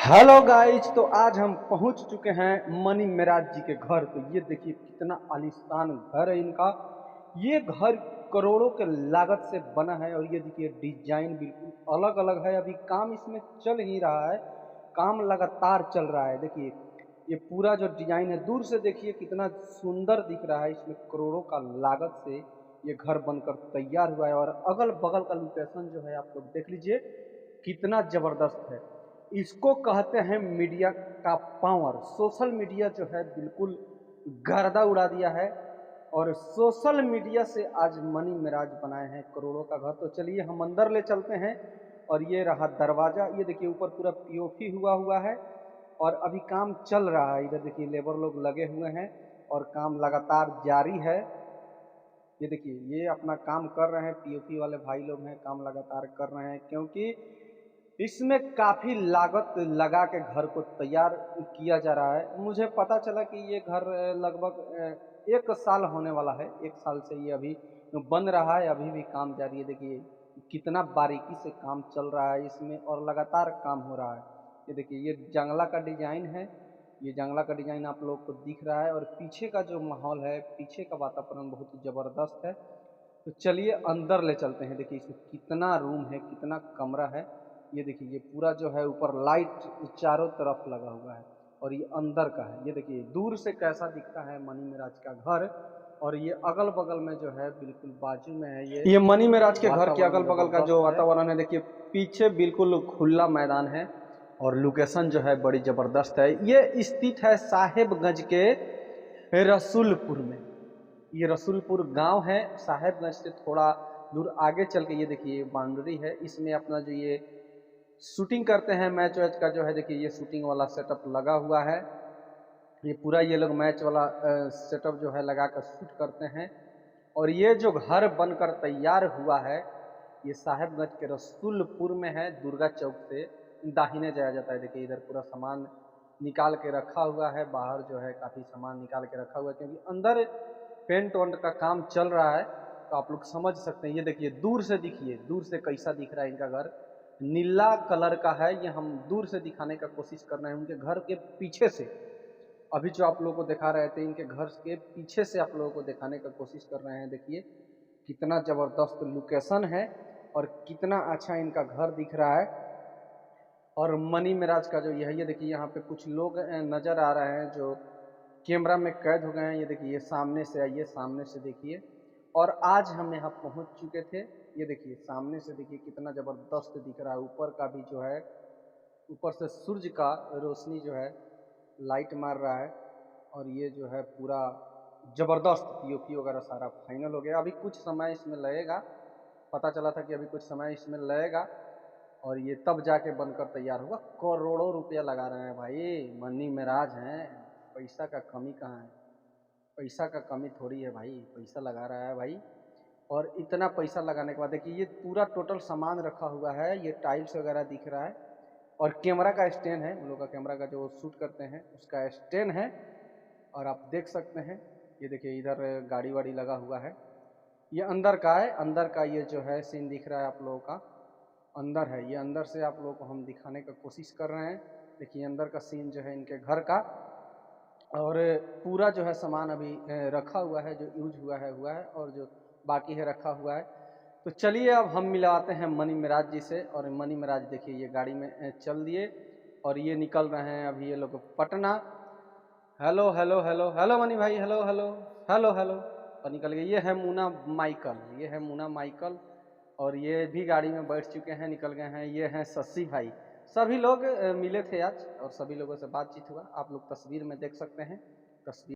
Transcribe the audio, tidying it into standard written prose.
Hello guys, तो आज हम पहुंच चुके हैं मनी मेराज जी के घर। तो ये देखिए कितना आलीशान घर है इनका। ये घर करोड़ों के लागत से बना है और ये देखिए डिजाइन बिल्कुल अलग अलग है। अभी काम इसमें चल ही रहा है, काम लगातार चल रहा है। देखिए ये पूरा जो डिजाइन है दूर से देखिए कितना सुंदर दिख रहा है। इसमें करोड़ों का लागत से ये घर बनकर तैयार हुआ है और अगल बगल का लोकेशन जो है आप लोग देख लीजिए कितना जबरदस्त है। इसको कहते हैं मीडिया का पावर। सोशल मीडिया जो है बिल्कुल गर्दा उड़ा दिया है और सोशल मीडिया से आज मनी मिराज बनाए हैं करोड़ों का घर। तो चलिए हम अंदर ले चलते हैं। और ये रहा दरवाजा, ये देखिए ऊपर पूरा पीओपी हुआ है और अभी काम चल रहा है। इधर देखिए लेबर लोग लगे हुए हैं और काम लगातार जारी है। ये देखिए ये अपना काम कर रहे हैं, पीओपी वाले भाई लोग हैं, काम लगातार कर रहे हैं क्योंकि इसमें काफी लागत लगा के घर को तैयार किया जा रहा है। मुझे पता चला कि ये घर लगभग 1 साल होने वाला है। 1 साल से ये अभी बन रहा है, अभी भी काम जारी है। देखिए कितना बारीकी से काम चल रहा है इसमें और लगातार काम हो रहा है। ये देखिए ये जंगला का डिजाइन है, ये जंगला का डिजाइन आप लोग को दिख रहा है और पीछे का जो माहौल है, पीछे का वातावरण बहुत ही जबरदस्त है। तो चलिए अंदर ले चलते हैं। देखिए इसमें कितना रूम है, कितना कमरा है। ये देखिए ये पूरा जो है ऊपर लाइट चारों तरफ लगा हुआ है और ये अंदर का है। ये देखिए दूर से कैसा दिखता है मनी मिराज का घर। और ये अगल बगल में जो है बिल्कुल बाजू में है ये मनी मिराज के घर के अगल बगल का जो वातावरण है। देखिए पीछे बिल्कुल खुला मैदान है और लोकेशन जो है बड़ी जबरदस्त है। ये स्थित है साहेबगंज के रसूलपुर में। ये रसूलपुर गांव है, साहेबगंज से थोड़ा दूर आगे चल के ये देखिए बाउंड्री है। इसमें अपना जो ये शूटिंग करते हैं मैच वैच का जो है, देखिए ये शूटिंग वाला सेटअप लगा हुआ है। ये पूरा ये लोग मैच वाला सेटअप जो है लगा कर शूट करते हैं। और ये जो घर बनकर तैयार हुआ है ये साहेबगंज के रसूलपुर में है। दुर्गा चौक से दाहिने जाया जाता है। देखिए इधर पूरा सामान निकाल के रखा हुआ है, बाहर जो है काफी सामान निकाल के रखा हुआ है क्योंकि अंदर पेंट वेंट का काम चल रहा है। तो आप लोग समझ सकते हैं। ये देखिए दूर से दिखिए, दूर से कैसा दिख रहा है इनका घर। नीला कलर का है, ये हम दूर से दिखाने का कोशिश कर रहे हैं उनके घर के पीछे से। अभी जो आप लोगों को दिखा रहे थे इनके घर के पीछे से आप लोगों को दिखाने का कोशिश कर रहे हैं। देखिए कितना जबरदस्त लोकेशन है और कितना अच्छा इनका घर दिख रहा है। और मनी मिराज का जो यह ये देखिए यहाँ पे कुछ लोग नजर आ रहे हैं जो कैमरा में कैद हो गए हैं। ये देखिए ये सामने से आइए, सामने से देखिए। और आज हम यहाँ पहुँच चुके थे। ये देखिए सामने से देखिए कितना जबरदस्त दिख रहा है। ऊपर का भी जो है, ऊपर से सूरज का रोशनी जो है लाइट मार रहा है और ये जो है पूरा जबरदस्त पीओपी वगैरह सारा फाइनल हो गया। अभी कुछ समय इसमें लगेगा, पता चला था कि अभी कुछ समय इसमें लगेगा और ये तब जाके बनकर तैयार होगा। करोड़ों रुपया लगा रहे हैं भाई, मनी मिराज हैं, पैसा का कमी कहाँ है। पैसा का कमी थोड़ी है भाई, पैसा लगा रहा है भाई। और इतना पैसा लगाने के बाद देखिए ये पूरा टोटल सामान रखा हुआ है, ये टाइल्स वगैरह दिख रहा है और कैमरा का स्टैंड है। उन लोग का कैमरा का जो शूट करते हैं उसका स्टैंड है। और आप देख सकते हैं ये देखिए इधर गाड़ी वाड़ी लगा हुआ है। ये अंदर का है, अंदर का ये जो है सीन दिख रहा है आप लोगों का, अंदर है। ये अंदर से आप लोगों को हम दिखाने का कोशिश कर रहे हैं। देखिए अंदर का सीन जो है इनके घर का। और पूरा जो है सामान अभी रखा हुआ है, जो यूज हुआ है और जो बाकी है रखा हुआ है। तो चलिए अब हम मिलाते हैं मनी मिराज जी से। और मनी मिराज देखिए ये गाड़ी में चल दिए और ये निकल रहे हैं अभी ये लोग Patna. Hello hello hello hello money भाई, हेलो हेलो हेलो हेलो। और निकल गए। ये है मुना माइकल, ये है मुना माइकल और ये भी गाड़ी में बैठ चुके हैं, निकल गए हैं। ये हैं शशि भाई। सभी लोग मिले थे आज और सभी लोगों से बातचीत हुआ। आप लोग तस्वीर में देख सकते हैं। तस्वीर